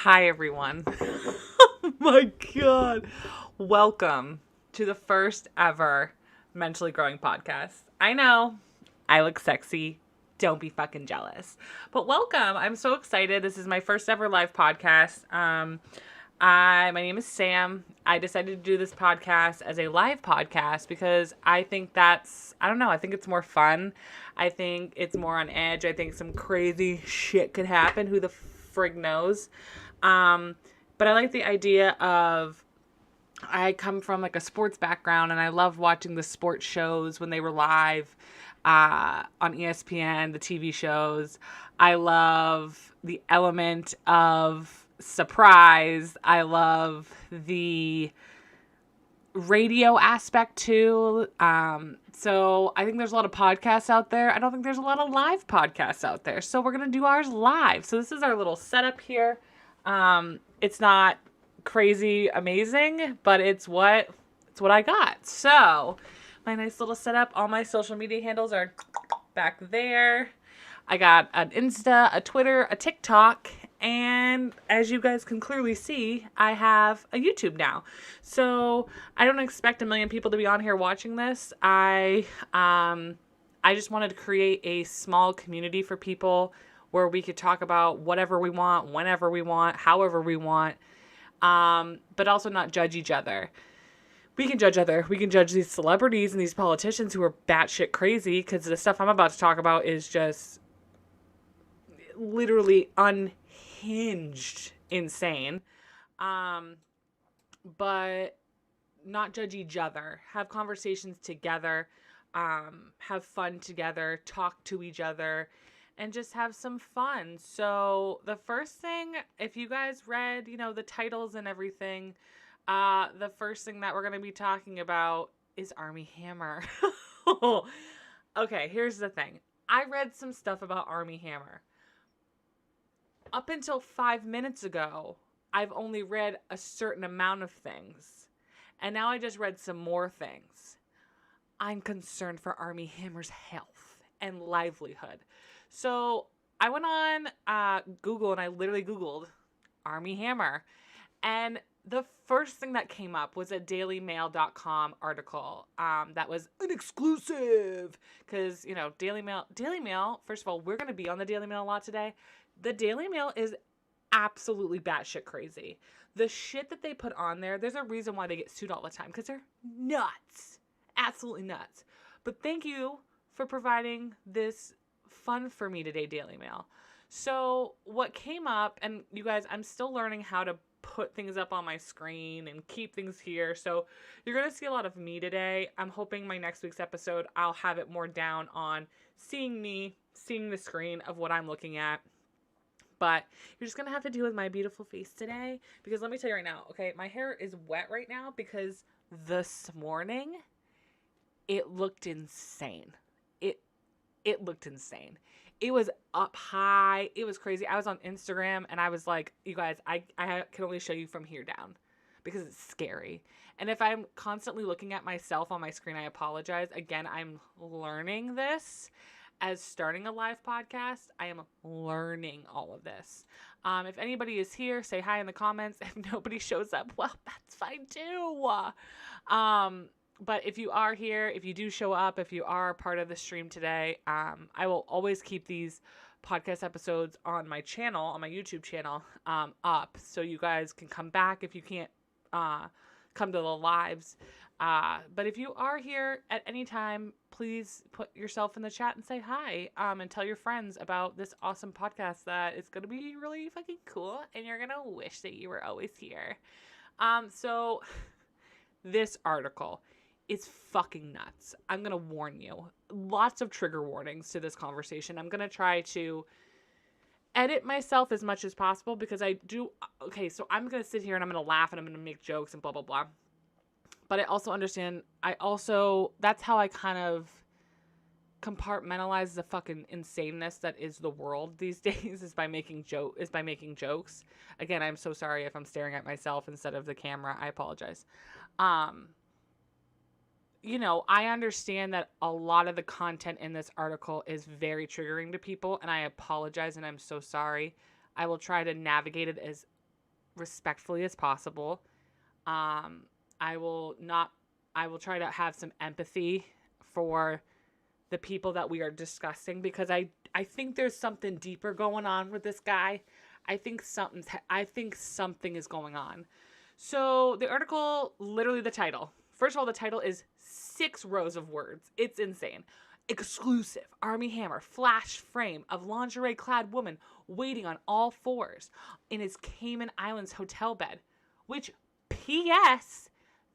Hi, everyone. Oh my God. Welcome to the first ever Mentally Growing podcast. I know I look sexy. Don't be fucking jealous. But welcome. I'm so excited. This is my first ever live podcast. My name is Sam. I decided to do this podcast as a live podcast because I think I think it's more fun. I think it's more on edge. I think some crazy shit could happen. Who the frig knows? But I like the idea of, I come from like a sports background and I love watching the sports shows when they were live on ESPN, the TV shows. I love the element of surprise. I love the radio aspect too. So I think there's a lot of podcasts out there. I don't think there's a lot of live podcasts out there. So we're going to do ours live. So this is our little setup here. It's not crazy amazing, but it's what I got. So my nice little setup, all my social media handles are back there. I got an Insta, a Twitter, a TikTok, and as you guys can clearly see, I have a YouTube now. So I don't expect a million people to be on here watching this. I just wanted to create a small community for people where we could talk about whatever we want, whenever we want, however we want, but also not judge each other. We can judge We can judge these celebrities and these politicians who are batshit crazy, because the stuff I'm about to talk about is just literally unhinged insane. But not judge each other. Have conversations together. Have fun together. Talk to each other. And just have some fun. So the first thing, if you guys read, the titles and everything, the first thing that we're going to be talking about is Armie Hammer. Okay, here's the thing. I read some stuff about Armie Hammer. Up until 5 minutes ago, I've only read a certain amount of things. And now I just read some more things. I'm concerned for Armie Hammer's health and livelihood. So I went on Google and I literally Googled Armie Hammer. And the first thing that came up was a dailymail.com article that was an exclusive. Because, Daily Mail, first of all, we're going to be on the Daily Mail a lot today. The Daily Mail is absolutely batshit crazy. The shit that they put on there, there's a reason why they get sued all the time. Because they're nuts. Absolutely nuts. But thank you for providing this fun for me today, Daily Mail. So what came up, and you guys, I'm still learning how to put things up on my screen and keep things here. So you're going to see a lot of me today. I'm hoping my next week's episode, I'll have it more down on seeing me, seeing the screen of what I'm looking at. But you're just going to have to deal with my beautiful face today, because let me tell you right now, okay, my hair is wet right now because this morning it looked insane. It looked insane. It was up high. It was crazy. I was on Instagram and I was like, you guys, I can only show you from here down because it's scary. And if I'm constantly looking at myself on my screen, I apologize. Again, I'm learning this. As starting a live podcast, I am learning all of this. If anybody is here, say hi in the comments. If nobody shows up, well, that's fine too. But if you are here, if you do show up, if you are part of the stream today, I will always keep these podcast episodes on my channel, on my YouTube channel, up. So you guys can come back if you can't come to the lives. But if you are here at any time, please put yourself in the chat and say hi, and tell your friends about this awesome podcast that is going to be really fucking cool. And you're going to wish that you were always here. So this article is fucking nuts. I'm going to warn you. Lots of trigger warnings to this conversation. I'm going to try to edit myself as much as possible because I do. Okay, so I'm going to sit here and I'm going to laugh and I'm going to make jokes and blah, blah, blah. But I also understand, that's how I kind of compartmentalize the fucking insaneness that is the world these days is by making jokes. Again, I'm so sorry if I'm staring at myself instead of the camera. I apologize. I understand that a lot of the content in this article is very triggering to people, and I apologize, and I'm so sorry. I will try to navigate it as respectfully as possible. I will try to have some empathy for the people that we are discussing, because I think there's something deeper going on with this guy. I think something is going on. So the article, literally the title. First of all, the title is 6 rows of words. It's insane. Exclusive Armie Hammer flash frame of lingerie-clad woman waiting on all fours in his Cayman Islands hotel bed. Which, P.S.,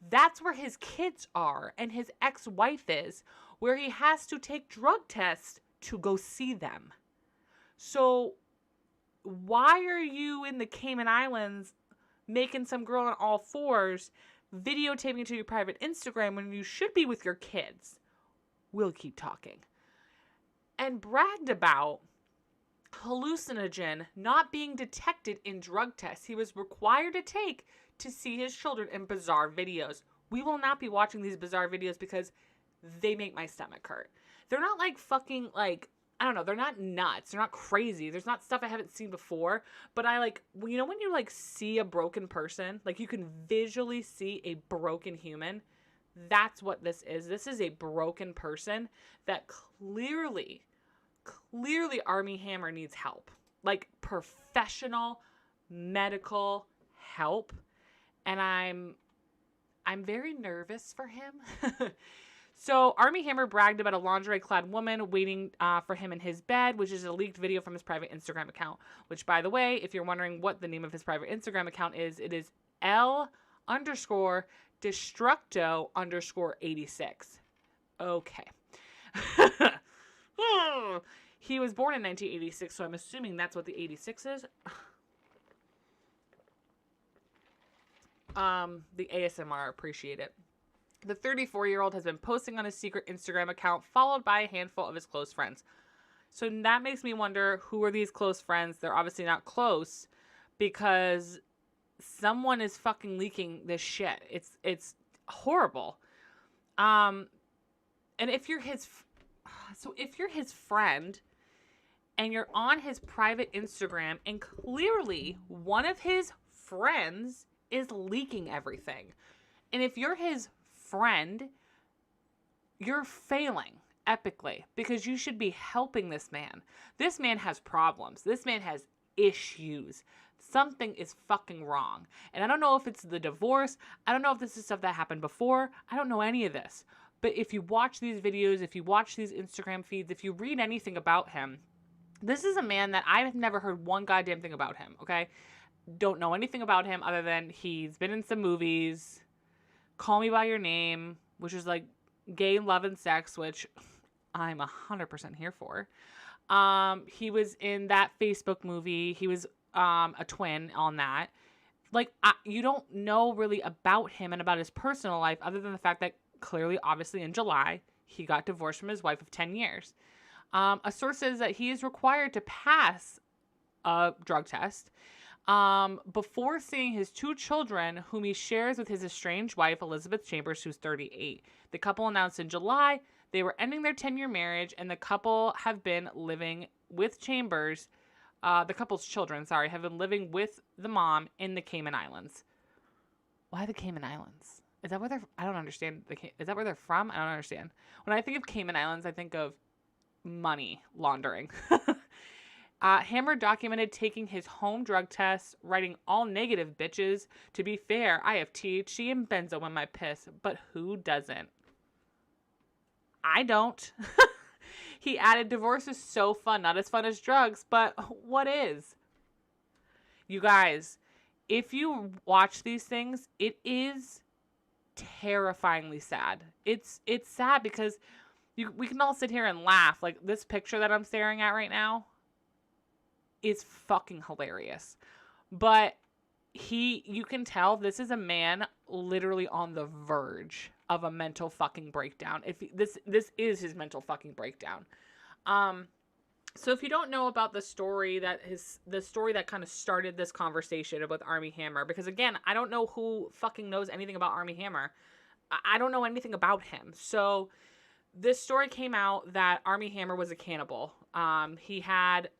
that's where his kids are and his ex-wife is, where he has to take drug tests to go see them. So why are you in the Cayman Islands making some girl on all fours, videotaping to your private Instagram when you should be with your kids? We'll keep talking. And bragged about hallucinogen not being detected in drug tests he was required to take to see his children in bizarre videos. We will not be watching these bizarre videos because they make my stomach hurt. They're not like fucking like, I don't know, they're not nuts. They're not crazy. There's not stuff I haven't seen before. But I like, you know, when you like see a broken person, like you can visually see a broken human. That's what this is. This is a broken person that clearly Armie Hammer needs help. Like professional medical help. And I'm very nervous for him. So Armie Hammer bragged about a lingerie-clad woman waiting for him in his bed, which is a leaked video from his private Instagram account. Which, by the way, if you're wondering what the name of his private Instagram account is, it is L_Destructo_86. Okay. He was born in 1986, so I'm assuming that's what the 86 is. The ASMR, appreciate it. The 34-year-old has been posting on his secret Instagram account, followed by a handful of his close friends. So that makes me wonder, who are these close friends? They're obviously not close, because someone is fucking leaking this shit. It's horrible. And if you're his friend and you're on his private Instagram and clearly one of his friends is leaking everything, and if you're his friend, you're failing epically, because you should be helping this man. This man has problems. This man has issues. Something is fucking wrong. And I don't know if it's the divorce. I don't know if this is stuff that happened before. I don't know any of this. But if you watch these videos, if you watch these Instagram feeds, if you read anything about him, this is a man that I've never heard one goddamn thing about him, okay? Don't know anything about him other than he's been in some movies. Call Me By Your Name, which is like gay love and sex, which I'm 100% here for. He was in that Facebook movie. He was a twin on that. Like, you don't know really about him and about his personal life other than the fact that clearly, obviously, in July, he got divorced from his wife of 10 years. A source says that he is required to pass a drug test before seeing his 2 children, whom he shares with his estranged wife, Elizabeth Chambers, who's 38. The couple announced in July they were ending their 10-year marriage, and the couple have been living with Chambers. The couple's children, have been living with the mom in the Cayman Islands. Why the Cayman Islands? Is that where they're... I don't understand. Is that where they're from? I don't understand. When I think of Cayman Islands, I think of money laundering. Hammer documented taking his home drug tests, writing all negative bitches. To be fair, I have THC and benzo in my piss, but who doesn't? I don't. He added, divorce is so fun. Not as fun as drugs, but what is? You guys, if you watch these things, it is terrifyingly sad. It's sad because we can all sit here and laugh. Like, this picture that I'm staring at right now is fucking hilarious. But you can tell this is a man literally on the verge of a mental fucking breakdown. This is his mental fucking breakdown. So if you don't know about the story that kind of started this conversation with Armie Hammer, because again, I don't know who fucking knows anything about Armie Hammer. I don't know anything about him. So this story came out that Armie Hammer was a cannibal. He had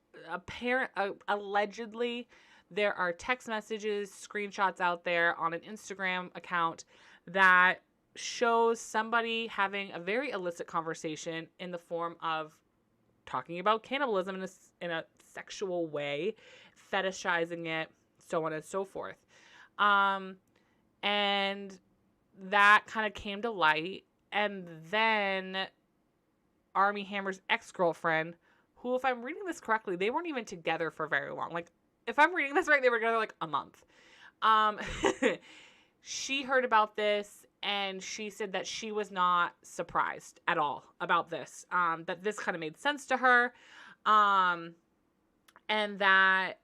allegedly, there are text messages, screenshots out there on an Instagram account that shows somebody having a very illicit conversation in the form of talking about cannibalism in a sexual way, fetishizing it, so on and so forth. And that kind of came to light. And then Armie Hammer's ex-girlfriend, who, if I'm reading this correctly, they weren't even together for very long. Like, if I'm reading this right, they were together like a month. She heard about this, and she said that she was not surprised at all about this, that this kind of made sense to her, and that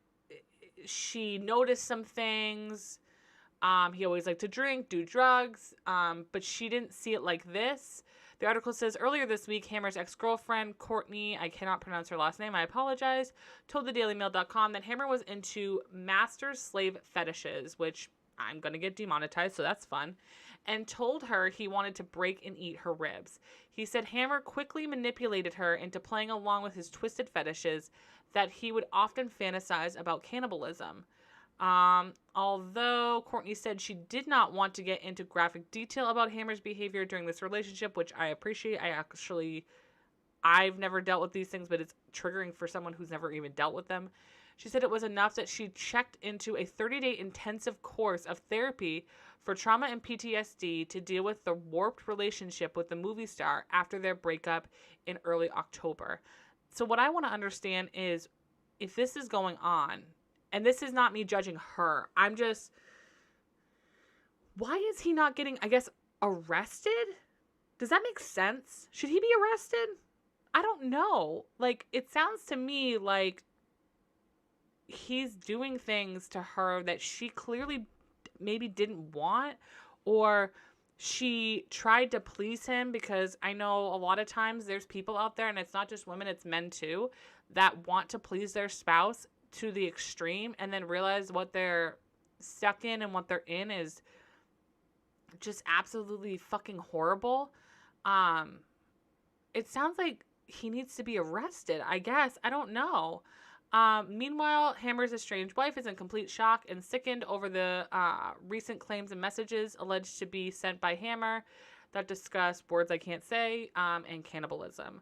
she noticed some things. He always liked to drink, do drugs, but she didn't see it like this. The article says, earlier this week, Hammer's ex-girlfriend, Courtney, I cannot pronounce her last name, I apologize, told thedailymail.com that Hammer was into master-slave fetishes, which I'm going to get demonetized, so that's fun, and told her he wanted to break and eat her ribs. He said Hammer quickly manipulated her into playing along with his twisted fetishes, that he would often fantasize about cannibalism. Although Courtney said she did not want to get into graphic detail about Hammer's behavior during this relationship, which I appreciate. I've never dealt with these things, but it's triggering for someone who's never even dealt with them. She said it was enough that she checked into a 30-day intensive course of therapy for trauma and PTSD to deal with the warped relationship with the movie star after their breakup in early October. So what I want to understand is, if this is going on, and this is not me judging her, why is he not getting, I guess, arrested? Does that make sense? Should he be arrested? I don't know. Like, it sounds to me like he's doing things to her that she clearly maybe didn't want, or she tried to please him, because I know a lot of times there's people out there, and it's not just women, it's men too, that want to please their spouse to the extreme and then realize what they're stuck in and what they're in is just absolutely fucking horrible. It sounds like he needs to be arrested, I guess. I don't know. Meanwhile, Hammer's estranged wife is in complete shock and sickened over the recent claims and messages alleged to be sent by Hammer that discuss words I can't say and cannibalism.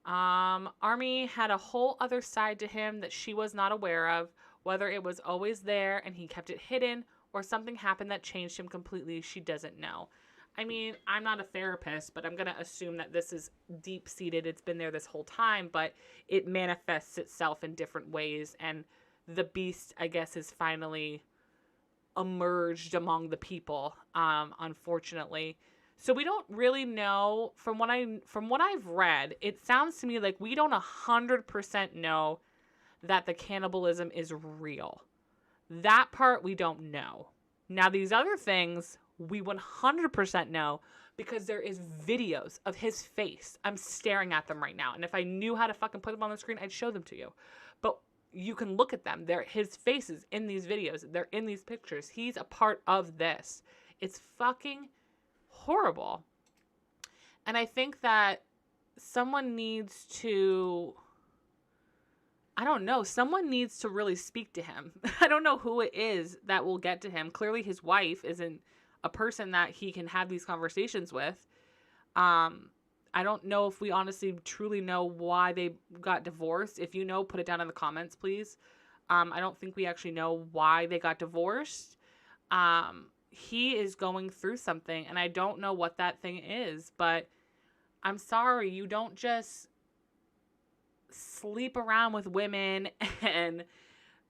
Armie had a whole other side to him that she was not aware of, whether it was always there and he kept it hidden, or something happened that changed him completely. She doesn't know. I mean, I'm not a therapist, but I'm going to assume that this is deep-seated. It's been there this whole time, but it manifests itself in different ways, and the beast, I guess, is finally emerged among the people, unfortunately. So we don't really know. From what I've read, it sounds to me like we don't 100% know that the cannibalism is real. That part we don't know. Now, these other things we 100% know, because there is videos of his face. I'm staring at them right now, and if I knew how to fucking put them on the screen, I'd show them to you. But you can look at them. His face is in these videos. They're in these pictures. He's a part of this. It's fucking horrible. And I think that someone needs to, someone needs to really speak to him. I don't know who it is that will get to him. Clearly his wife isn't a person that he can have these conversations with. I don't know if we honestly truly know why they got divorced. If you know, put it down in the comments, please. I don't think we actually know why they got divorced. He is going through something, and I don't know what that thing is, but I'm sorry, you don't just sleep around with women and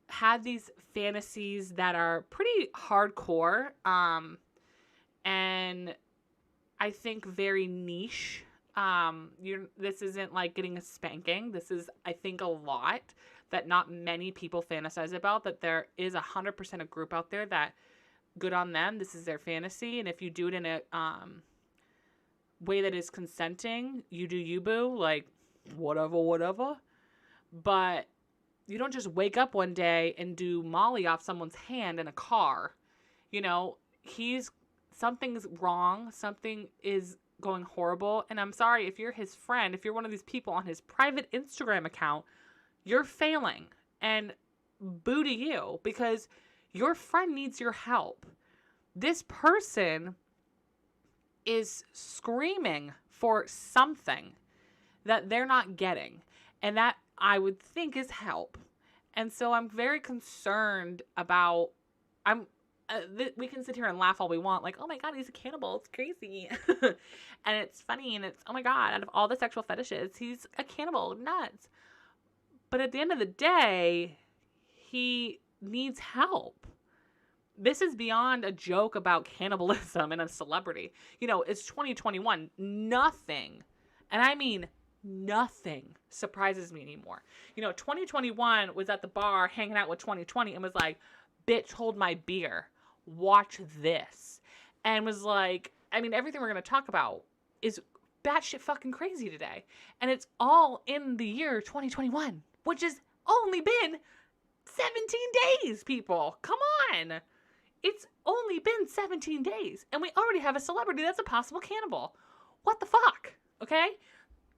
have these fantasies that are pretty hardcore, and I think very niche. This isn't like getting a spanking. This is, I think, a lot that not many people fantasize about, that there is 100% a group out there that, good on them, this is their fantasy, and if you do it in a way that is consenting, you do you, boo, like, whatever. But you don't just wake up one day and do Molly off someone's hand in a car. You know, something's wrong, something is going horrible, and I'm sorry, if you're his friend, if you're one of these people on his private Instagram account, you're failing. And boo to you, because your friend needs your help. This person is screaming for something that they're not getting, and that I would think is help. And so I'm very concerned about, we can sit here and laugh all we want, like, oh my God, he's a cannibal, it's crazy. And it's funny, and it's, oh my God, out of all the sexual fetishes, he's a cannibal, nuts. But at the end of the day, he needs help. This is beyond a joke about cannibalism and a celebrity. You know, it's 2021. Nothing, and I mean nothing, surprises me anymore. You know, 2021 was at the bar hanging out with 2020 and was like, bitch, hold my beer. Watch this. And was like, I mean, everything we're going to talk about is batshit fucking crazy today. And it's all in the year 2021, which has only been 17 days, people. Come on. It's only been 17 days. And we already have a celebrity that's a possible cannibal. What the fuck? Okay?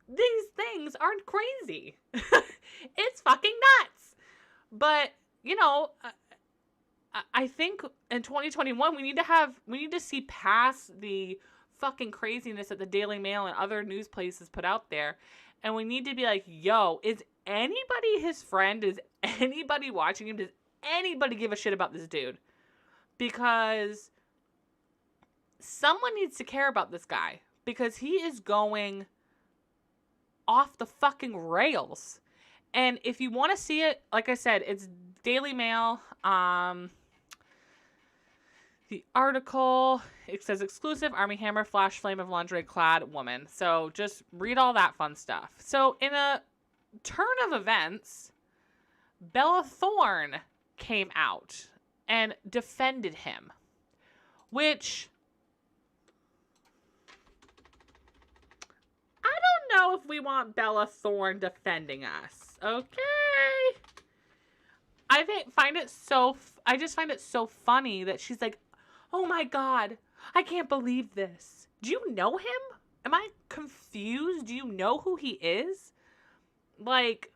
These things aren't crazy. It's fucking nuts. But, you know, I think in 2021, we need to see past the fucking craziness that the Daily Mail and other news places put out there. And we need to be like, yo, is anybody his friend? Is anybody watching him? Does anybody give a shit about this dude? Because someone needs to care about this guy, because he is going off the fucking rails. And if you want to see it, like I said, it's Daily Mail. The article, it says exclusive Army Hammer flash flame of lingerie clad woman. So just read all that fun stuff. So in a turn of events, Bella Thorne came out and defended him, which I don't know if we want Bella Thorne defending us. Okay. I just find it so funny that she's like, oh my God, I can't believe this. Do you know him? Am I confused? Do you know who he is? Like,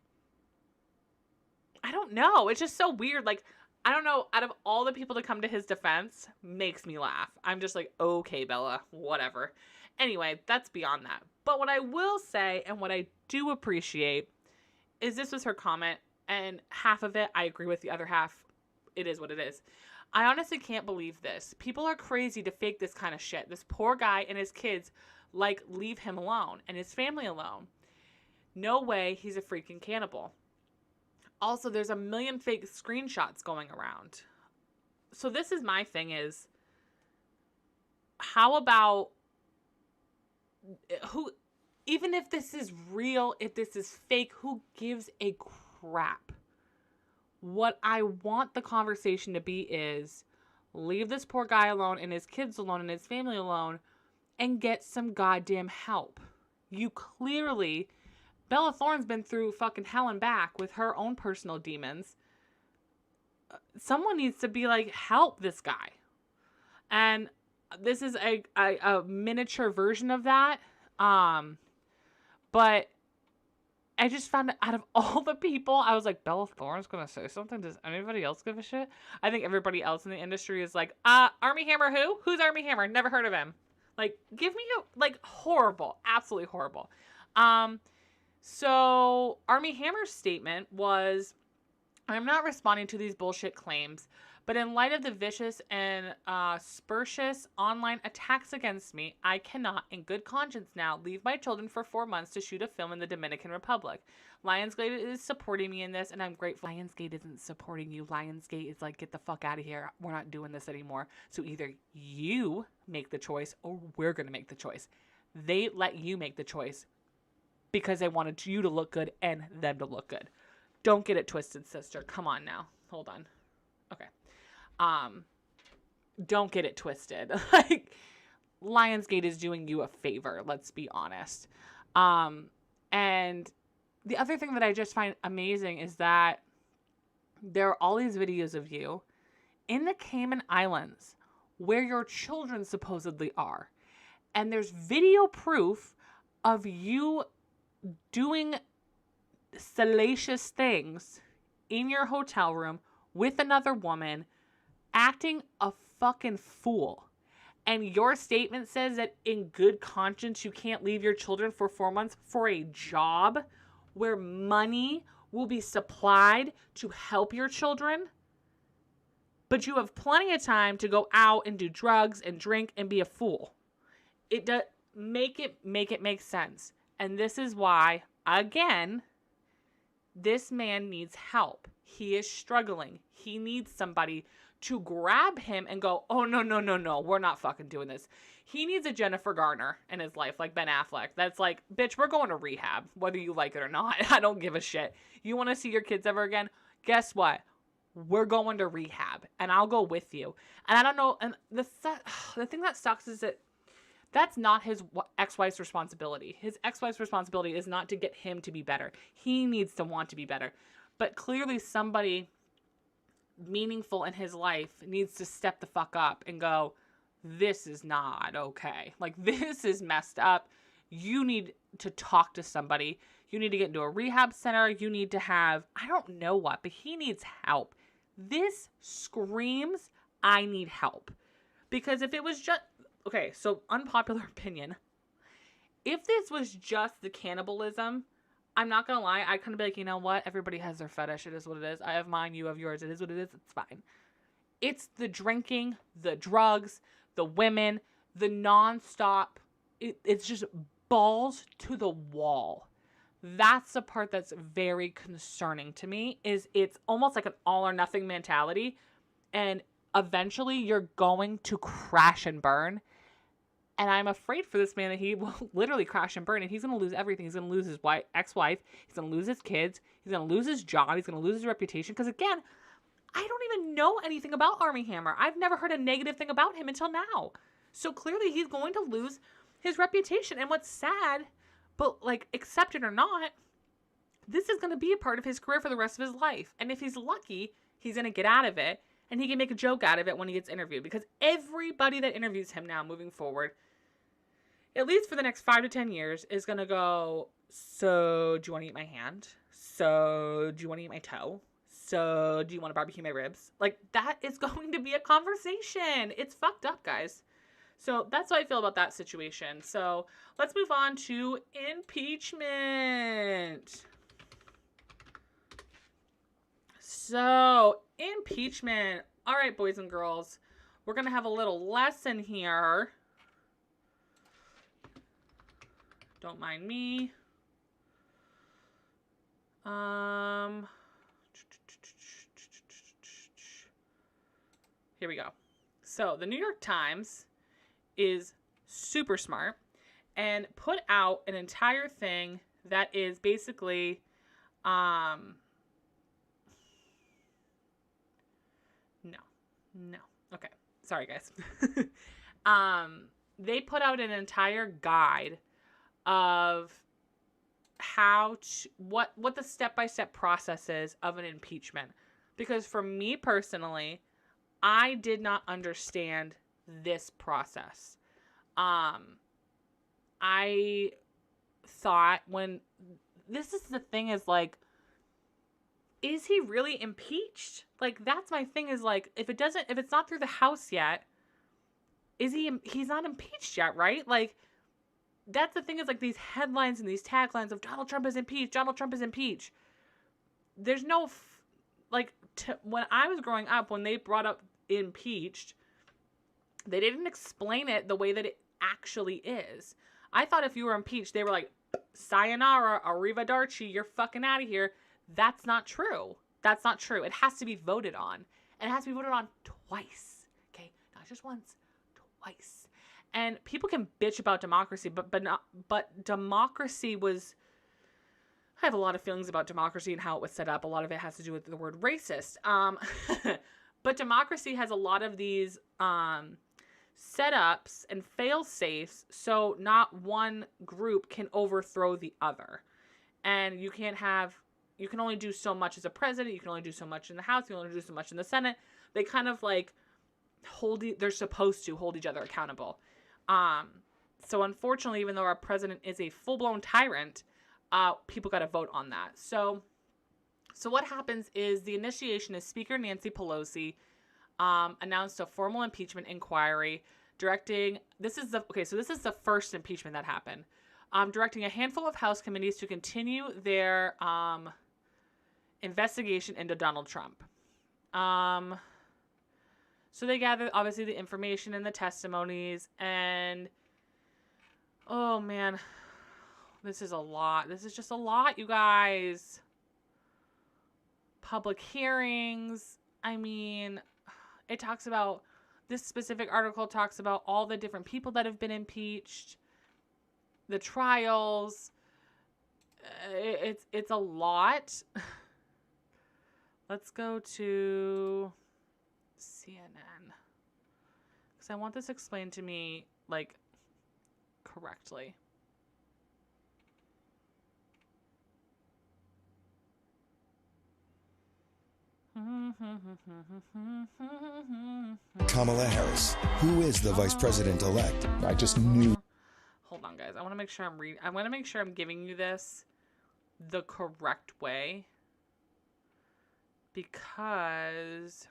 I don't know. It's just so weird. Like, I don't know. Out of all the people to come to his defense, makes me laugh. I'm just like, okay, Bella, whatever. Anyway, that's beyond that. But what I will say, and what I do appreciate, is this was her comment, and half of it I agree with, the other half, it is what it is. I honestly can't believe this. People are crazy to fake this kind of shit. This poor guy and his kids, like, leave him alone, and his family alone. No way he's a freaking cannibal. Also, there's a million fake screenshots going around. So this is my thing is, how about, even if this is real, if this is fake, who gives a crap? What I want the conversation to be is, leave this poor guy alone and his kids alone and his family alone and get some goddamn help. You clearly, Bella Thorne's been through fucking hell and back with her own personal demons. Someone needs to be like, help this guy. And this is a miniature version of that. But I just found that out of all the people, I was like, Bella Thorne's going to say something? Does anybody else give a shit? I think everybody else in the industry is like, Army Hammer who? Who's Army Hammer? Never heard of him. Like, give me horrible. Absolutely horrible. So Army Hammer's statement was, I'm not responding to these bullshit claims, but in light of the vicious and spurious online attacks against me, I cannot, in good conscience now, leave my children for 4 months to shoot a film in the Dominican Republic. Lionsgate is supporting me in this, and I'm grateful. Lionsgate isn't supporting you. Lionsgate is like, get the fuck out of here. We're not doing this anymore. So either you make the choice, or we're going to make the choice. They let you make the choice because they wanted you to look good and them to look good. Don't get it twisted, sister. Come on now. Hold on. Okay. Don't get it twisted. Like, Lionsgate is doing you a favor. Let's be honest. And the other thing that I just find amazing is that there are all these videos of you in the Cayman Islands where your children supposedly are. And there's video proof of you doing salacious things in your hotel room with another woman acting a fucking fool. And your statement says that in good conscience you can't leave your children for 4 months for a job where money will be supplied to help your children, but you have plenty of time to go out and do drugs and drink and be a fool. It does make it make sense. And this is why, again, this man needs help. He is struggling. He needs somebody to grab him and go, oh, no, we're not fucking doing this. He needs a Jennifer Garner in his life, like Ben Affleck. That's like, bitch, we're going to rehab, whether you like it or not. I don't give a shit. You want to see your kids ever again? Guess what? We're going to rehab, and I'll go with you. And I don't know, and the thing that sucks is that that's not his ex-wife's responsibility. His ex-wife's responsibility is not to get him to be better. He needs to want to be better. But clearly somebody meaningful in his life needs to step the fuck up and go, this is not okay. Like, this is messed up. You need to talk to somebody. You need to get into a rehab center. You need to have, I don't know what, but he needs help. This screams, I need help. Because if it was just, okay, so unpopular opinion. If this was just the cannibalism, I'm not going to lie, I'd kind of be like, you know what? Everybody has their fetish. It is what it is. I have mine. You have yours. It is what it is. It's fine. It's the drinking, the drugs, the women, the nonstop. It's just balls to the wall. That's the part that's very concerning to me, is it's almost like an all or nothing mentality. And eventually you're going to crash and burn. And I'm afraid for this man that he will literally crash and burn, and he's going to lose everything. He's going to lose his ex-wife. He's going to lose his kids. He's going to lose his job. He's going to lose his reputation. Because again, I don't even know anything about Armie Hammer. I've never heard a negative thing about him until now. So clearly he's going to lose his reputation. And what's sad, but like, accept it or not, this is going to be a part of his career for the rest of his life. And if he's lucky, he's going to get out of it, and he can make a joke out of it when he gets interviewed. Because everybody that interviews him now moving forward, at least for the next 5 to 10 years, is going to go, so do you want to eat my hand? So do you want to eat my toe? So do you want to barbecue my ribs? Like, that is going to be a conversation. It's fucked up, guys. So that's how I feel about that situation. So let's move on to impeachment. So impeachment. All right, boys and girls, we're going to have a little lesson here. Don't mind me. Here we go. So the New York Times is super smart and put out an entire thing that is basically, no. Okay. Sorry, guys. They put out an entire guide of how to, what the step-by-step process is of an impeachment. Because for me personally, I did not understand this process. I thought this is the thing, is like, is he really impeached? Like, that's my thing, is like, if it's not through the House yet, he's not impeached yet, right? Like, that's the thing, is like, these headlines and these taglines of Donald Trump is impeached, Donald Trump is impeached. There's no, when I was growing up, when they brought up impeached, they didn't explain it the way that it actually is. I thought if you were impeached, they were like, sayonara, arrivederci, you're fucking out of here. That's not true. That's not true. It has to be voted on. And it has to be voted on twice. Okay? Not just once, twice. And people can bitch about democracy, but democracy was, I have a lot of feelings about democracy and how it was set up. A lot of it has to do with the word racist. But democracy has a lot of these setups and fail-safes, so not one group can overthrow the other. And you can only do so much as a president, you can only do so much in the House, you can only do so much in the Senate. They kind of like they're supposed to hold each other accountable. So unfortunately, even though our president is a full-blown tyrant, people got to vote on that. So So what happens is the initiation is Speaker Nancy Pelosi announced a formal impeachment inquiry directing, this is the first impeachment that happened, directing a handful of House committees to continue their investigation into Donald Trump. So they gathered, obviously, the information and the testimonies, and oh man, this is a lot. This is just a lot, you guys. Public hearings. I mean, it talks about, this specific article talks about all the different people that have been impeached, the trials. It's a lot. Let's go to CNN, because I want this explained to me, like, correctly. Kamala Harris, who is the vice president-elect. I just knew. Hold on, guys. I want to make sure I'm giving you this the correct way, because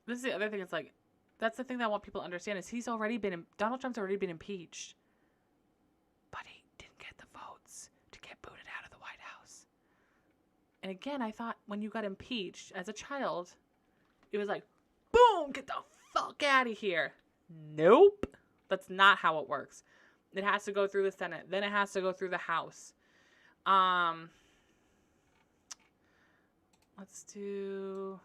this is the other thing. It's like, that's the thing that I want people to understand is Donald Trump's already been impeached, but he didn't get the votes to get booted out of the White House. And again, I thought when you got impeached as a child, it was like, boom, get the fuck out of here. Nope. That's not how it works. It has to go through the Senate. Then it has to go through the House. Let's do...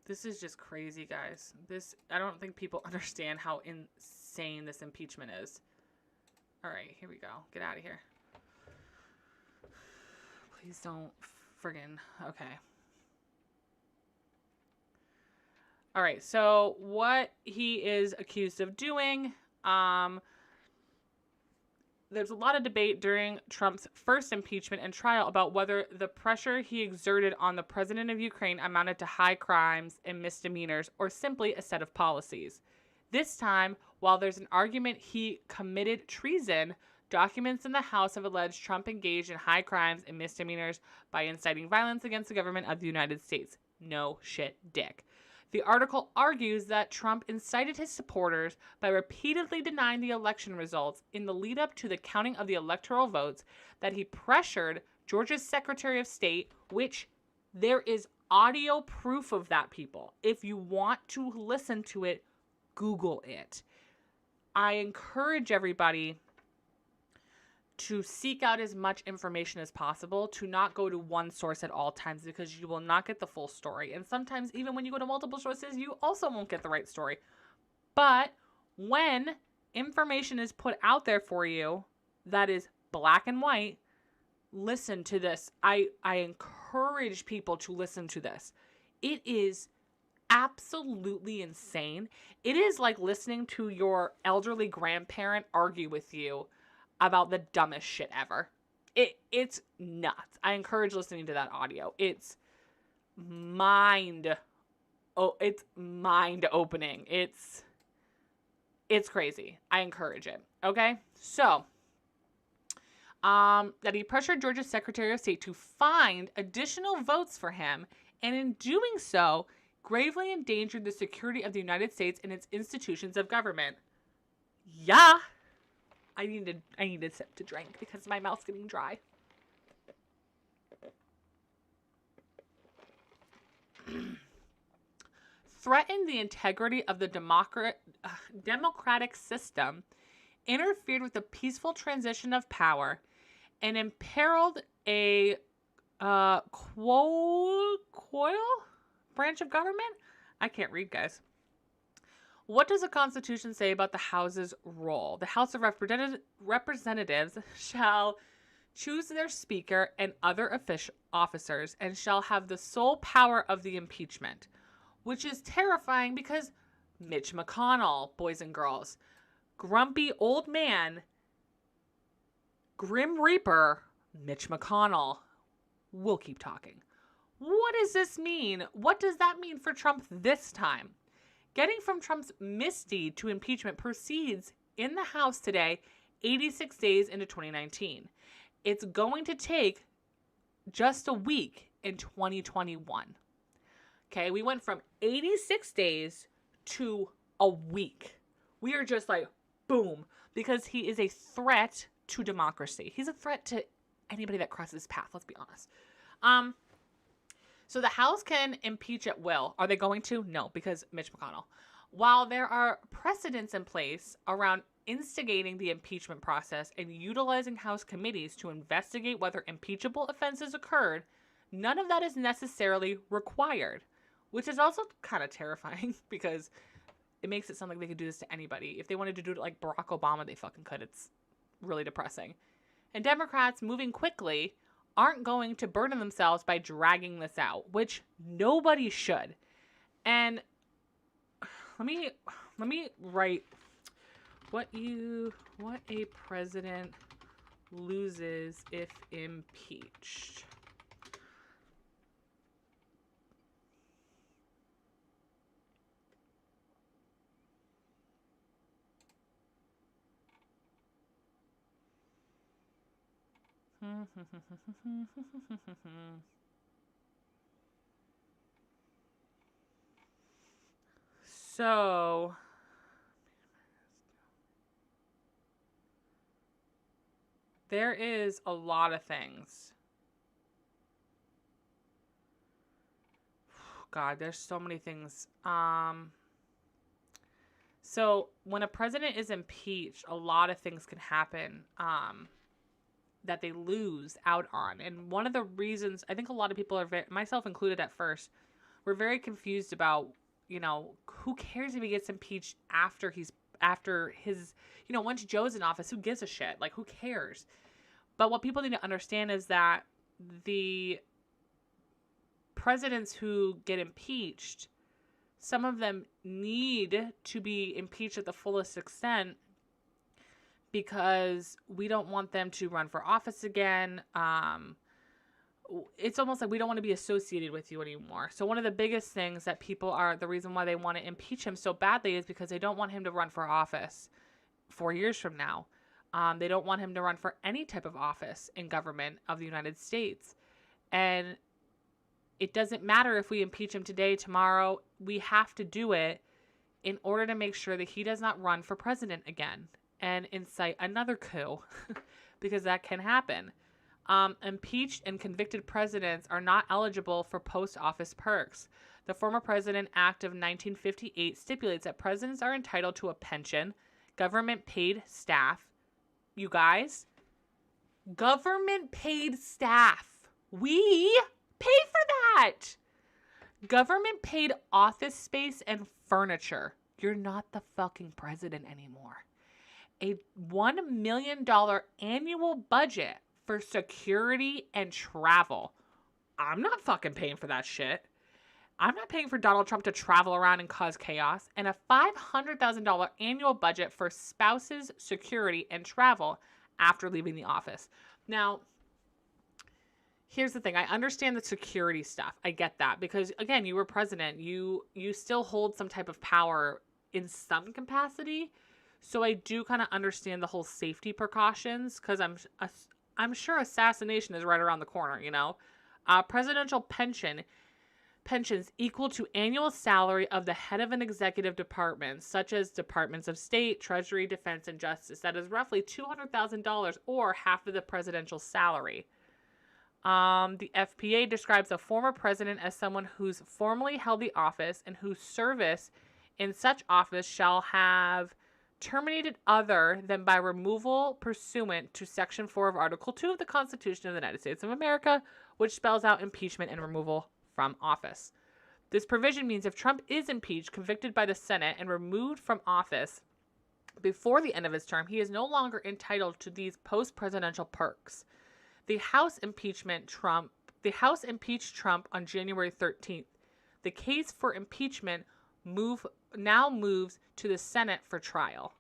This is just crazy, guys. I don't think people understand how insane this impeachment is. All right, here we go. Get out of here. Please don't friggin'. Okay. All right, so what he is accused of doing, there's a lot of debate during Trump's first impeachment and trial about whether the pressure he exerted on the president of Ukraine amounted to high crimes and misdemeanors or simply a set of policies. This time, while there's an argument he committed treason, documents in the House have alleged Trump engaged in high crimes and misdemeanors by inciting violence against the government of the United States. No shit, dick. The article argues that Trump incited his supporters by repeatedly denying the election results in the lead up to the counting of the electoral votes, that he pressured Georgia's Secretary of State, which there is audio proof of that, people. If you want to listen to it, Google it. I encourage everybody to seek out as much information as possible, to not go to one source at all times, because you will not get the full story. And sometimes even when you go to multiple sources, you also won't get the right story. But when information is put out there for you that is black and white, listen to this. I encourage people to listen to this. It is absolutely insane. It is like listening to your elderly grandparent argue with you about the dumbest shit ever. It's nuts. I encourage listening to that audio. It's mind opening. It's crazy. I encourage it. Okay? So, that he pressured Georgia's Secretary of State to find additional votes for him, and in doing so, gravely endangered the security of the United States and its institutions of government. Yeah. I need a sip to drink because my mouth's getting dry. Threatened the integrity of the democratic system, interfered with the peaceful transition of power, and imperiled a branch of government? I can't read, guys. What does the Constitution say about the House's role? The House of Representatives shall choose their Speaker and other officers and shall have the sole power of the impeachment, which is terrifying because Mitch McConnell, boys and girls. Grumpy old man, Grim Reaper, Mitch McConnell. We'll keep talking. What does this mean? What does that mean for Trump this time? Getting from Trump's misdeed to impeachment proceeds in the House today, 86 days into 2019. It's going to take just a week in 2021. Okay, we went from 86 days to a week. We are just like, boom, because he is a threat to democracy. He's a threat to anybody that crosses his path, let's be honest. So the House can impeach at will. Are they going to? No, because Mitch McConnell. While there are precedents in place around instigating the impeachment process and utilizing House committees to investigate whether impeachable offenses occurred, none of that is necessarily required, which is also kind of terrifying because it makes it sound like they could do this to anybody. If they wanted to do it like Barack Obama, they fucking could. It's really depressing. And Democrats moving quickly aren't going to burden themselves by dragging this out, which nobody should. And let me write what a president loses if impeached. So there is a lot of things. God, there's so many things. So when a president is impeached, a lot of things can happen that they lose out on. And one of the reasons, I think a lot of people are, myself included at first, we're very confused about, who cares if he gets impeached after his, once Joe's in office, who gives a shit? Like, who cares? But what people need to understand is that the presidents who get impeached, some of them need to be impeached at the fullest extent because we don't want them to run for office again. It's almost like we don't want to be associated with you anymore. So one of the biggest things that the reason why they want to impeach him so badly is because they don't want him to run for office 4 years from now. They don't want him to run for any type of office in government of the United States. And it doesn't matter if we impeach him today, tomorrow. We have to do it in order to make sure that he does not run for president again and incite another coup, because that can happen. Impeached and convicted presidents are not eligible for post-office perks. The Former President Act of 1958 stipulates that presidents are entitled to a pension, government-paid staff. You guys, government-paid staff. We pay for that. Government-paid office space and furniture. You're not the fucking president anymore. A $1 million annual budget for security and travel. I'm not fucking paying for that shit. I'm not paying for Donald Trump to travel around and cause chaos. And a $500,000 annual budget for spouses, security, and travel after leaving the office. Now, here's the thing. I understand the security stuff. I get that because, again, you were president. You still hold some type of power in some capacity. So I do kind of understand the whole safety precautions because I'm sure assassination is right around the corner, Presidential pensions equal to annual salary of the head of an executive department, such as departments of state, treasury, defense, and justice. That is roughly $200,000 or half of the presidential salary. The FPA describes a former president as someone who's formerly held the office and whose service in such office shall have terminated other than by removal pursuant to Section 4 of Article 2 of the Constitution of the United States of America, which spells out impeachment and removal from office. This provision means if Trump is impeached, convicted by the Senate, and removed from office before the end of his term, he is no longer entitled to these post-presidential perks. The House impeached Trump on January 13th. The case for impeachment moved now moves to the Senate for trial.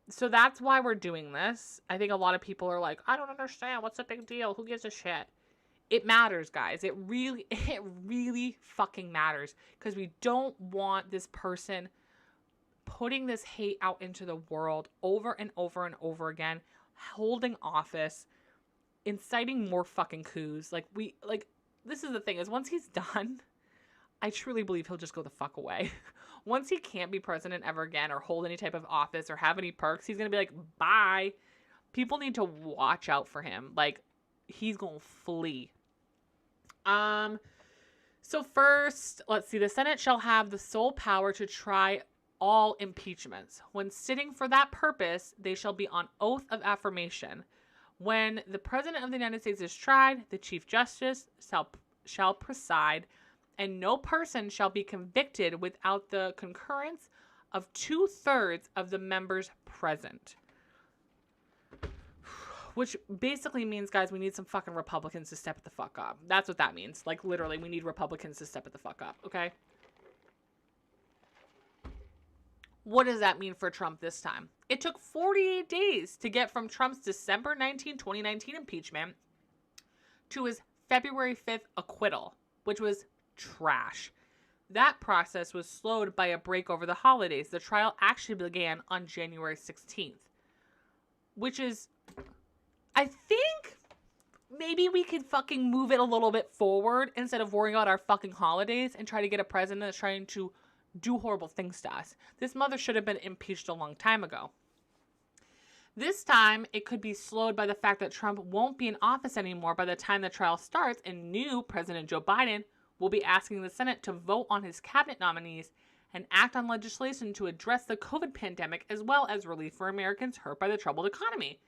So that's why we're doing this. I think a lot of people are like, I don't understand. What's the big deal? Who gives a shit? It matters, guys. It really fucking matters, because we don't want this person putting this hate out into the world over and over and over again, holding office, inciting more fucking coups. This is the thing, is once he's done, I truly believe he'll just go the fuck away. Once he can't be president ever again or hold any type of office or have any perks, he's going to be like, bye. People need to watch out for him. Like, he's going to flee. So first, let's see. The Senate shall have the sole power to try all impeachments. When sitting for that purpose, they shall be on oath of affirmation. When the President of the United States is tried, the Chief Justice shall preside, and no person shall be convicted without the concurrence of 2/3 of the members present. Which basically means, guys, we need some fucking Republicans to step it the fuck up. That's what that means. Like, literally, we need Republicans to step it the fuck up, okay? What does that mean for Trump this time? It took 48 days to get from Trump's December 19, 2019 impeachment to his February 5th acquittal, which was trash. That process was slowed by a break over the holidays. The trial actually began on January 16th, which is, I think maybe we could fucking move it a little bit forward instead of worrying about our fucking holidays and try to get a president that's trying to do horrible things to us. This mother should have been impeached a long time ago. This time, it could be slowed by the fact that Trump won't be in office anymore by the time the trial starts, and new President Joe Biden will be asking the Senate to vote on his cabinet nominees and act on legislation to address the COVID pandemic, as well as relief for Americans hurt by the troubled economy.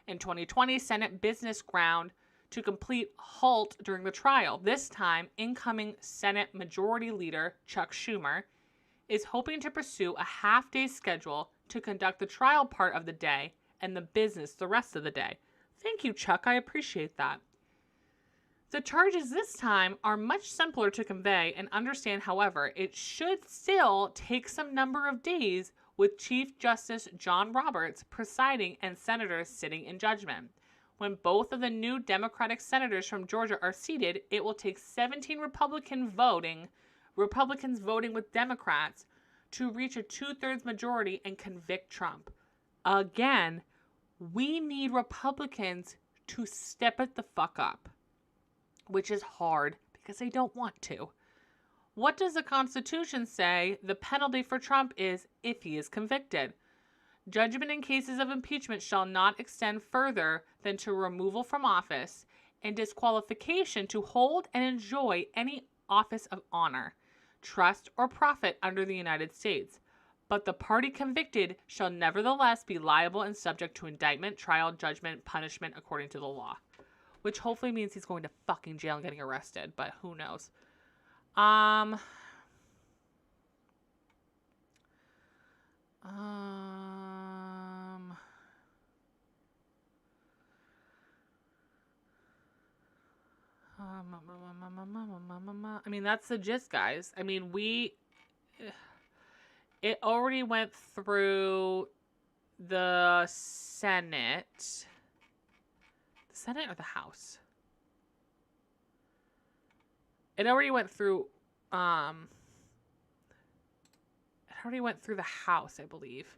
In 2020, Senate business ground to complete halt during the trial. This time, incoming Senate Majority Leader Chuck Schumer is hoping to pursue a half-day schedule to conduct the trial part of the day and the business the rest of the day. Thank you, Chuck. I appreciate that. The charges this time are much simpler to convey and understand. However, it should still take some number of days with Chief Justice John Roberts presiding and senators sitting in judgment. When both of the new Democratic senators from Georgia are seated, it will take 17 Republicans voting with Democrats to reach a 2/3 majority and convict Trump. Again, we need Republicans to step it the fuck up, which is hard because they don't want to. What does the Constitution say the penalty for Trump is if he is convicted? Judgment in cases of impeachment shall not extend further than to removal from office and disqualification to hold and enjoy any office of honor, trust, or profit under the United States. But the party convicted shall nevertheless be liable and subject to indictment, trial, judgment, punishment according to the law. Which hopefully means he's going to fucking jail and getting arrested, but who knows. I mean, that's the gist, guys. I mean, it already went through the Senate. The Senate or the House? It already went through, it already went through the House, I believe.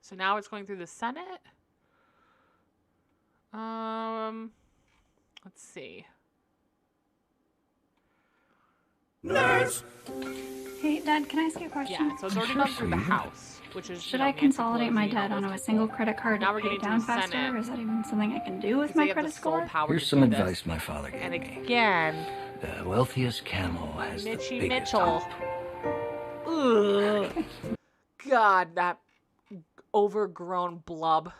So now it's going through the Senate. Let's see. Nerds. Hey, Dad, can I ask you a question? Yeah, so it's already gone through the House, which is, Should I consolidate my debt onto a single credit card Now to we're pay getting to down the faster? Senate. Or is that even something I can do with my credit score? Here's some advice my father gave And me. again, The wealthiest camel has Mitchie the biggest Mitchell. hump. Ugh. God, that overgrown blob.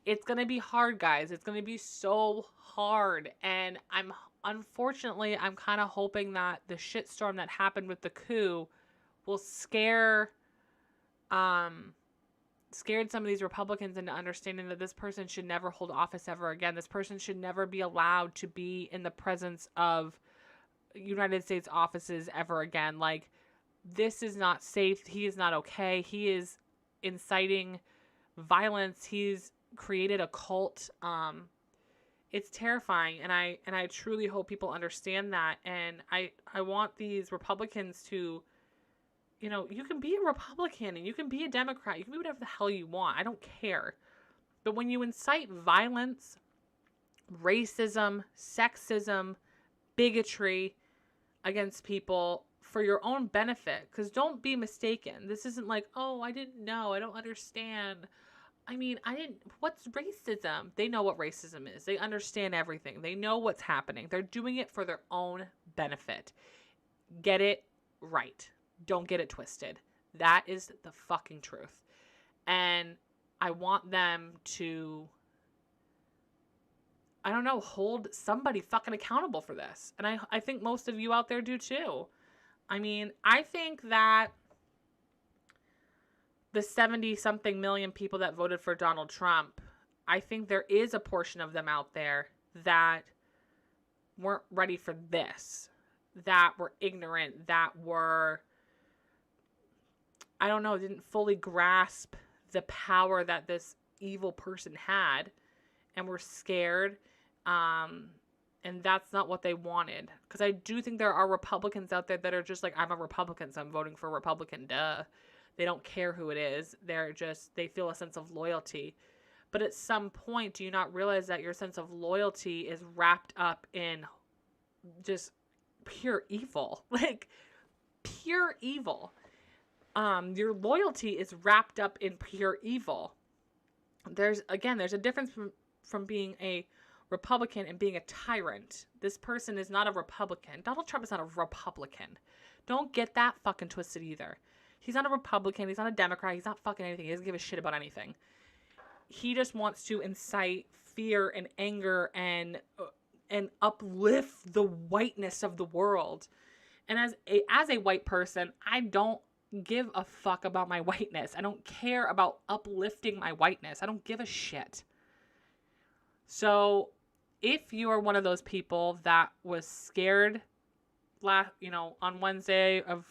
It's going to be hard, guys. It's going to be so hard. And unfortunately, I'm kind of hoping that the shitstorm that happened with the coup will scared some of these Republicans into understanding that this person should never hold office ever again. This person should never be allowed to be in the presence of United States offices ever again. Like, this is not safe. He is not okay. He is inciting violence. He's created a cult. It's terrifying, and I truly hope people understand that. And I want these Republicans to, you know, you can be a Republican and you can be a Democrat. You can be whatever the hell you want. I don't care. But when you incite violence, racism, sexism, bigotry against people for your own benefit, because don't be mistaken. This isn't like, oh, I didn't know. I don't understand. I mean, what's racism? They know what racism is. They understand everything. They know what's happening. They're doing it for their own benefit. Get it right. Don't get it twisted. That is the fucking truth. And I want them to, I don't know, hold somebody fucking accountable for this. And I think most of you out there do too. I mean, I think that the 70-something million people that voted for Donald Trump, I think there is a portion of them out there that weren't ready for this, that were ignorant, that were, I don't know, didn't fully grasp the power that this evil person had and were scared. And that's not what they wanted. Because I do think there are Republicans out there that are just like, I'm a Republican, so I'm voting for a Republican, duh. They don't care who it is. They feel a sense of loyalty. But at some point, do you not realize that your sense of loyalty is wrapped up in just pure evil? Like, pure evil. Your loyalty is wrapped up in pure evil. There's a difference from being a Republican and being a tyrant. This person is not a Republican. Donald Trump is not a Republican. Don't get that fucking twisted either. He's not a Republican. He's not a Democrat. He's not fucking anything. He doesn't give a shit about anything. He just wants to incite fear and anger and uplift the whiteness of the world. And as a white person, I don't give a fuck about my whiteness. I don't care about uplifting my whiteness. I don't give a shit. So if you are one of those people that was scared on Wednesday of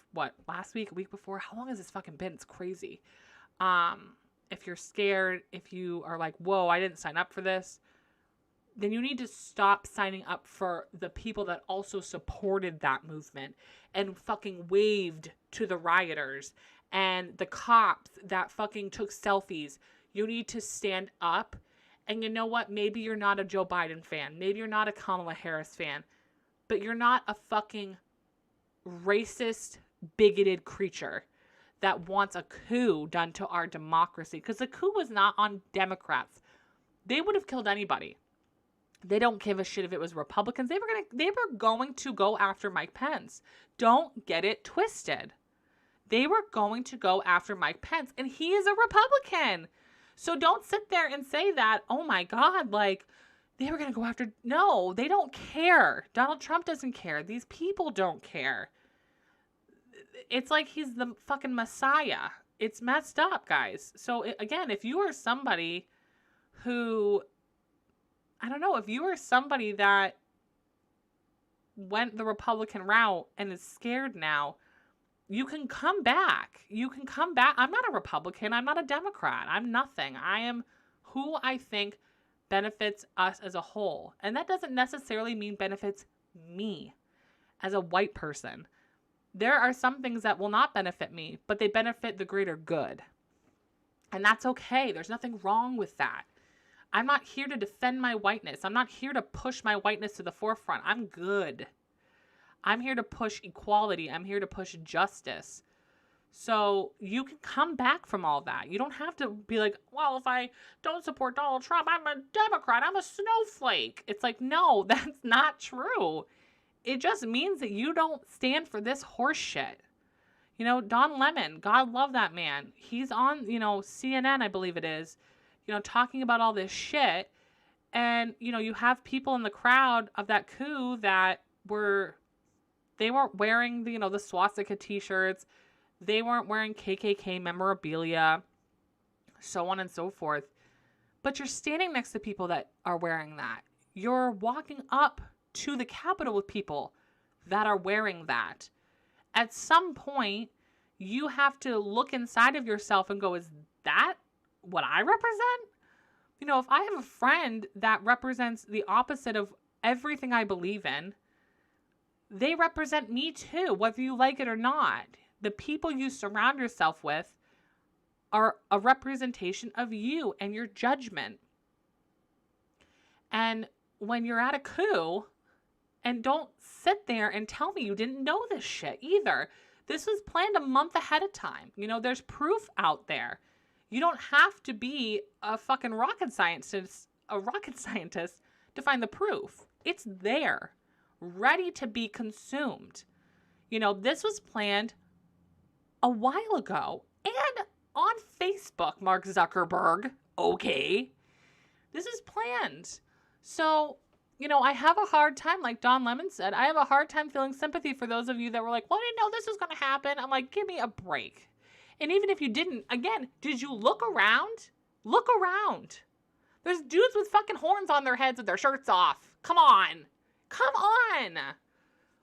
last week, a week before, how long has this fucking been? It's crazy. If you're scared, if you are like, whoa, I didn't sign up for this, then you need to stop signing up for the people that also supported that movement and fucking waved to the rioters and the cops that fucking took selfies. You need to stand up. And you know what? Maybe you're not a Joe Biden fan. Maybe you're not a Kamala Harris fan. But you're not a fucking racist, bigoted creature that wants a coup done to our democracy. Because the coup was not on Democrats. They would have killed anybody. They don't give a shit if it was Republicans. They were going to go after Mike Pence. Don't get it twisted. They were going to go after Mike Pence, and he is a Republican. So don't sit there and say that, oh my God, like, they were going to go after. No, they don't care. Donald Trump doesn't care. These people don't care. It's like he's the fucking Messiah. It's messed up, guys. So again, if you are somebody who, I don't know, if you are somebody that went the Republican route and is scared now, you can come back. You can come back. I'm not a Republican. I'm not a Democrat. I'm nothing. I am who I think benefits us as a whole. And that doesn't necessarily mean benefits me as a white person. There are some things that will not benefit me, but they benefit the greater good. And that's okay. There's nothing wrong with that. I'm not here to defend my whiteness. I'm not here to push my whiteness to the forefront. I'm good. I'm here to push equality. I'm here to push justice. So you can come back from all that. You don't have to be like, well, if I don't support Donald Trump, I'm a Democrat. I'm a snowflake. It's like, no, that's not true. It just means that you don't stand for this horse shit. You know, Don Lemon, God love that man. He's on, CNN, I believe it is, talking about all this shit. And, you have people in the crowd of that coup that they weren't wearing the swastika t-shirts. They weren't wearing KKK memorabilia, so on and so forth. But you're standing next to people that are wearing that. You're walking up to the Capitol with people that are wearing that. At some point, you have to look inside of yourself and go, is that what I represent? You know, if I have a friend that represents the opposite of everything I believe in, they represent me too, whether you like it or not. The people you surround yourself with are a representation of you and your judgment. And when you're at a coup, and don't sit there and tell me you didn't know this shit either. This was planned a month ahead of time. You know, there's proof out there. You don't have to be a fucking rocket scientist to find the proof. It's there, ready to be consumed. You know, this was planned a while ago and on Facebook, Mark Zuckerberg. Okay. This is planned. So, you know, I have a hard time, like Don Lemon said, I have a hard time feeling sympathy for those of you that were like, well, I didn't know this was going to happen. I'm like, give me a break. And even if you didn't, again, did you look around? Look around. There's dudes with fucking horns on their heads with their shirts off. Come on. Come on.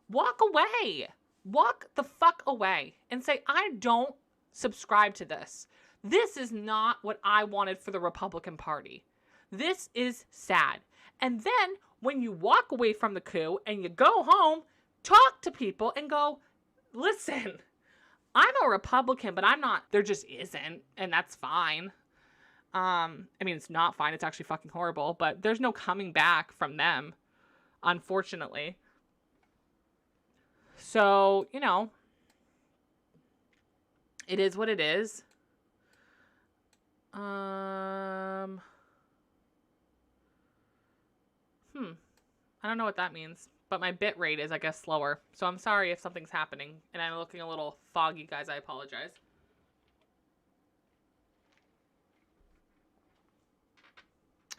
Walk away. Walk the fuck away and say, I don't subscribe to this. This is not what I wanted for the Republican Party. This is sad. And then when you walk away from the coup and you go home, talk to people and go, listen, I'm a Republican, but I'm not, there just isn't, and that's fine. I mean, it's not fine. It's actually fucking horrible, but there's no coming back from them, unfortunately. So, you know, it is what it is. I don't know what that means, but my bit rate is, I guess, slower. So I'm sorry if something's happening and I'm looking a little foggy, guys. I apologize.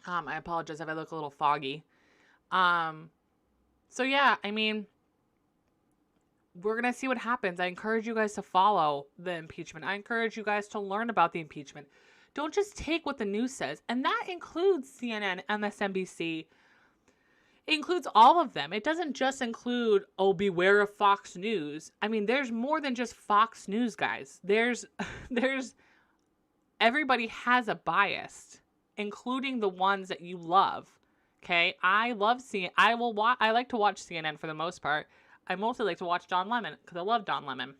I apologize if I look a little foggy. So yeah, I mean, we're going to see what happens. I encourage you guys to follow the impeachment. I encourage you guys to learn about the impeachment. Don't just take what the news says. And that includes CNN, MSNBC. It includes all of them. It doesn't just include, oh, beware of Fox News. I mean, there's more than just Fox News, guys. There's everybody has a bias, including the ones that you love. Okay? I love CNN. I like to watch CNN for the most part. I mostly like to watch Don Lemon because I love Don Lemon.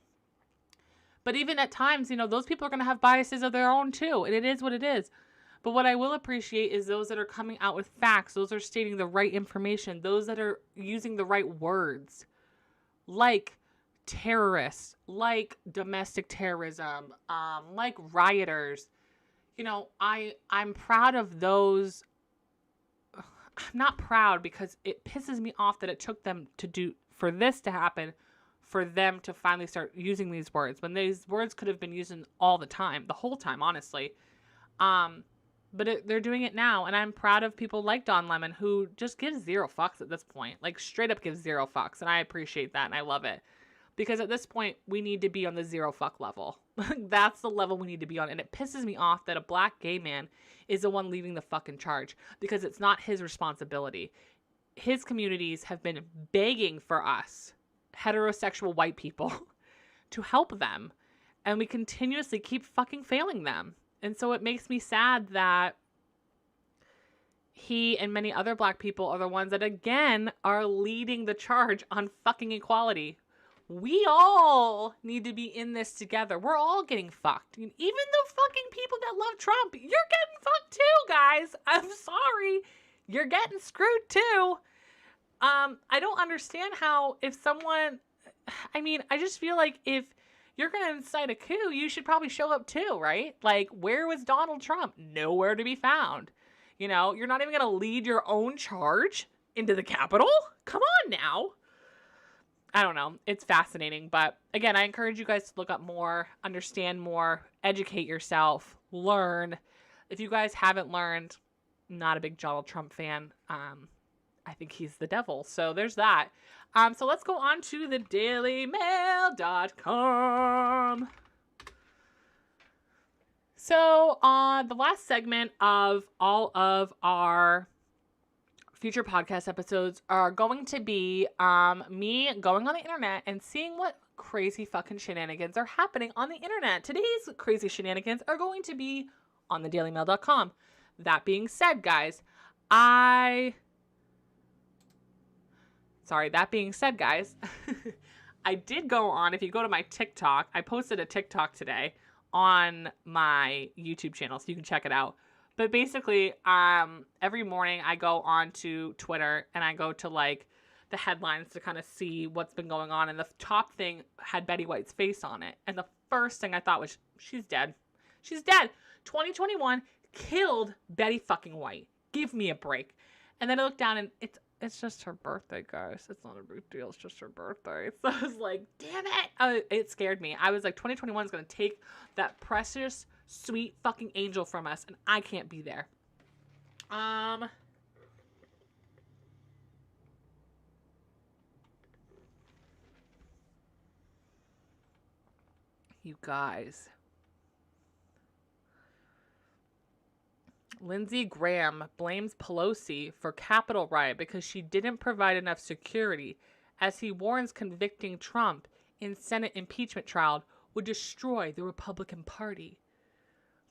But even at times, you know, those people are going to have biases of their own too. And it is what it is. But what I will appreciate is those that are coming out with facts. Those are stating the right information. Those that are using the right words. Like terrorists. Like domestic terrorism. Like rioters. You know, I'm proud of those. I'm not proud because it pisses me off that it took them for this to happen, for them to finally start using these words, when these words could have been used all the time, the whole time, honestly. But they're doing it now, and I'm proud of people like Don Lemon, who just gives zero fucks at this point. Like, straight up gives zero fucks, and I appreciate that, and I love it. Because at this point, we need to be on the zero fuck level. That's the level we need to be on, and it pisses me off that a black gay man is the one leading the fucking charge, because it's not his responsibility. His communities have been begging for us, heterosexual white people, to help them, and we continuously keep fucking failing them. And so it makes me sad that he and many other black people are the ones that, again, are leading the charge on fucking equality. We all need to be in this together. We're all getting fucked. Even the fucking people that love Trump, you're getting fucked too, guys. I'm sorry. You're getting screwed too. I don't understand how I just feel like if you're going to incite a coup, you should probably show up too, right? Like, where was Donald Trump? Nowhere to be found. You know, you're not even going to lead your own charge into the Capitol? Come on now. I don't know. It's fascinating. But again, I encourage you guys to look up more, understand more, educate yourself, learn. If you guys haven't learned, not a big Donald Trump fan. I think he's the devil. So there's that. So let's go on to the dailymail.com. So the last segment of all of our future podcast episodes are going to be me going on the internet and seeing what crazy fucking shenanigans are happening on the internet. Today's crazy shenanigans are going to be on thedailymail.com. That being said, guys, I did go on, if you go to my TikTok, I posted a TikTok today on my YouTube channel, so you can check it out. But basically, every morning I go on to Twitter and I go to like the headlines to kind of see what's been going on. And the top thing had Betty White's face on it. And the first thing I thought was, she's dead. She's dead. 2021 killed Betty fucking White. Give me a break. And then I looked down and it's just her birthday, guys. It's not a big deal. It's just her birthday. So I was like, damn it. It scared me. I was like, 2021 is going to take that precious, sweet fucking angel from us, and I can't be there. You guys. Lindsey Graham blames Pelosi for Capitol riot because she didn't provide enough security, as he warns convicting Trump in Senate impeachment trial would destroy the Republican Party.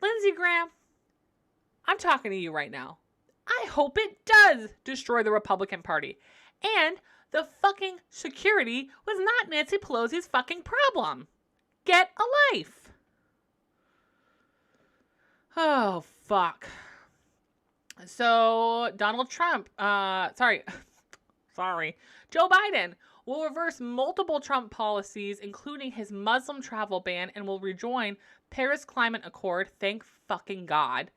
Lindsey Graham, I'm talking to you right now. I hope it does destroy the Republican Party. And the fucking security was not Nancy Pelosi's fucking problem. Get a life. Oh, fuck. So, Donald Trump, Joe Biden will reverse multiple Trump policies, including his Muslim travel ban, and will rejoin Paris Climate Accord, thank fucking God,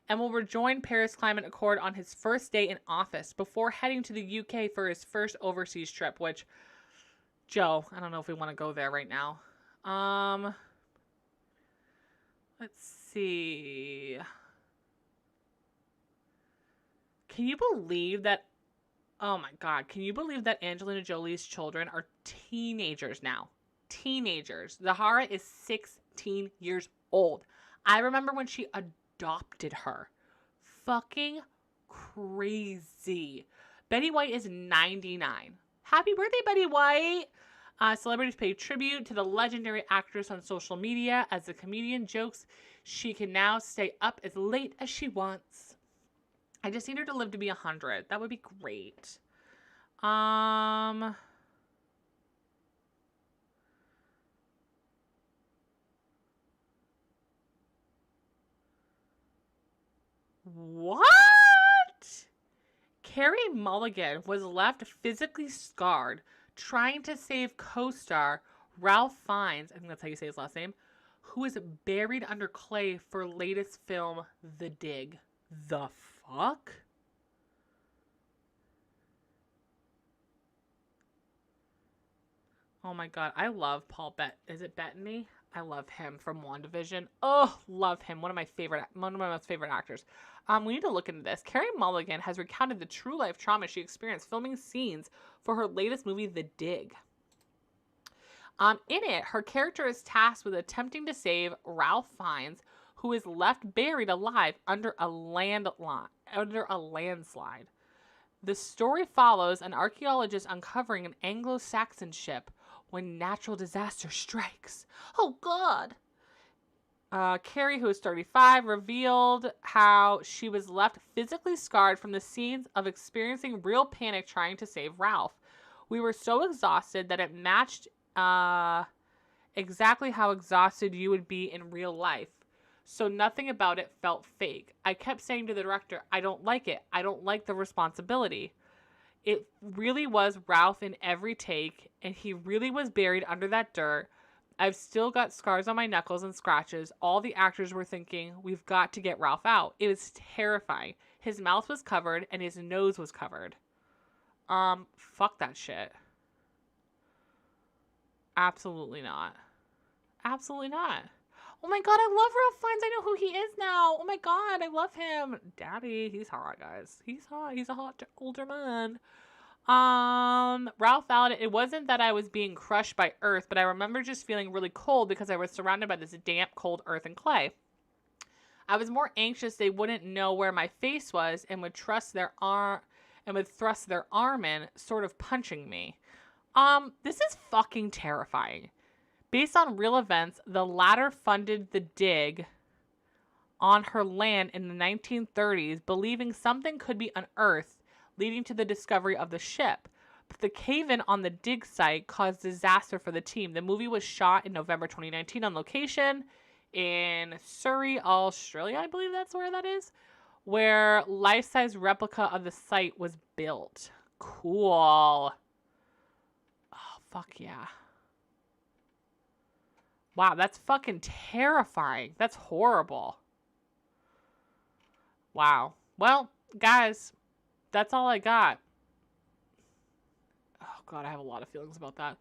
and will rejoin Paris Climate Accord on his first day in office before heading to the UK for his first overseas trip, which, Joe, I don't know if we want to go there right now. Let's see. Can you believe that? Oh my God. Can you believe that Angelina Jolie's children are teenagers now? Teenagers. Zahara is 16 years old. I remember when she adopted her. Fucking crazy. Betty White is 99. Happy birthday, Betty White. Celebrities pay tribute to the legendary actress on social media as the comedian jokes she can now stay up as late as she wants. I just need her to live to be 100. That would be great. What? Carey Mulligan was left physically scarred trying to save co-star Ralph Fiennes, I think that's how you say his last name, who is buried under clay for latest film The Dig. The fuck? Oh my God, I love Paul Is it Bettany? I love him from WandaVision. Oh, love him. One of my most favorite actors. We need to look into this. Carey Mulligan has recounted the true life trauma she experienced filming scenes for her latest movie, The Dig. In it, her character is tasked with attempting to save Ralph Fiennes, who is left buried alive under a landslide. The story follows an archaeologist uncovering an Anglo-Saxon ship when natural disaster strikes. Oh, God. Carey, who is 35, revealed how she was left physically scarred from the scenes of experiencing real panic trying to save Ralph. We were so exhausted that it matched exactly how exhausted you would be in real life. So nothing about it felt fake. I kept saying to the director, I don't like it. I don't like the responsibility. It really was Ralph in every take, and he really was buried under that dirt. I've still got scars on my knuckles and scratches. All the actors were thinking, we've got to get Ralph out. It was terrifying. His mouth was covered and his nose was covered. Fuck that shit. Absolutely not. Absolutely not. Oh my God, I love Ralph Fiennes. I know who he is now. Oh my God, I love him. Daddy, he's hot, guys. He's hot. He's a hot older man. Ralph validated, it wasn't that I was being crushed by earth, but I remember just feeling really cold because I was surrounded by this damp, cold earth and clay. I was more anxious they wouldn't know where my face was and would trust and would thrust their arm in, sort of punching me. This is fucking terrifying. Based on real events, the latter funded the dig on her land in the 1930s, believing something could be unearthed, leading to the discovery of the ship. But the cave-in on the dig site caused disaster for the team. The movie was shot in November 2019 on location in Surrey, Australia, I believe that's where that is, where life-size replica of the site was built. Cool. Oh, fuck yeah. Wow, that's fucking terrifying. That's horrible. Wow. Well, guys, that's all I got. Oh, God, I have a lot of feelings about that.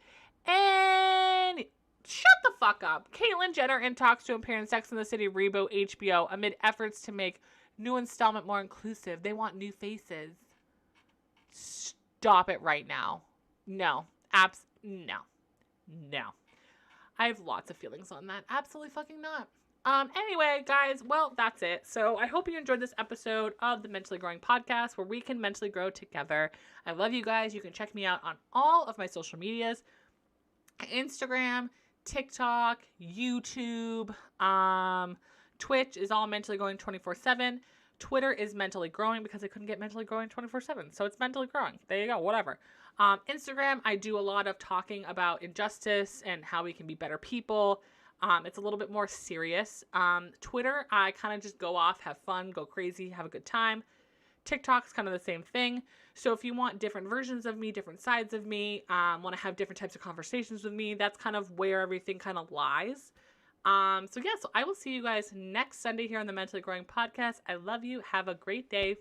And shut the fuck up. Caitlyn Jenner in talks to appear in Sex and the City reboot HBO amid efforts to make new installment more inclusive. They want new faces. Stop it right now. No. No. I have lots of feelings on that. Absolutely fucking not. Anyway, guys, well, that's it. So I hope you enjoyed this episode of the Mentally Growing Podcast, where we can mentally grow together. I love you guys. You can check me out on all of my social medias. Instagram, TikTok, YouTube, Twitch is all Mentally Growing 24/7. Twitter is Mentally Growing because I couldn't get Mentally Growing 24/7. So it's Mentally Growing. There you go. Whatever. Instagram, I do a lot of talking about injustice and how we can be better people. It's a little bit more serious. Twitter, I kind of just go off, have fun, go crazy, have a good time. TikTok's kind of the same thing. So if you want different versions of me, different sides of me, want to have different types of conversations with me, that's kind of where everything kind of lies. So I will see you guys next Sunday here on the Mentally Growing Podcast. I love you. Have a great day.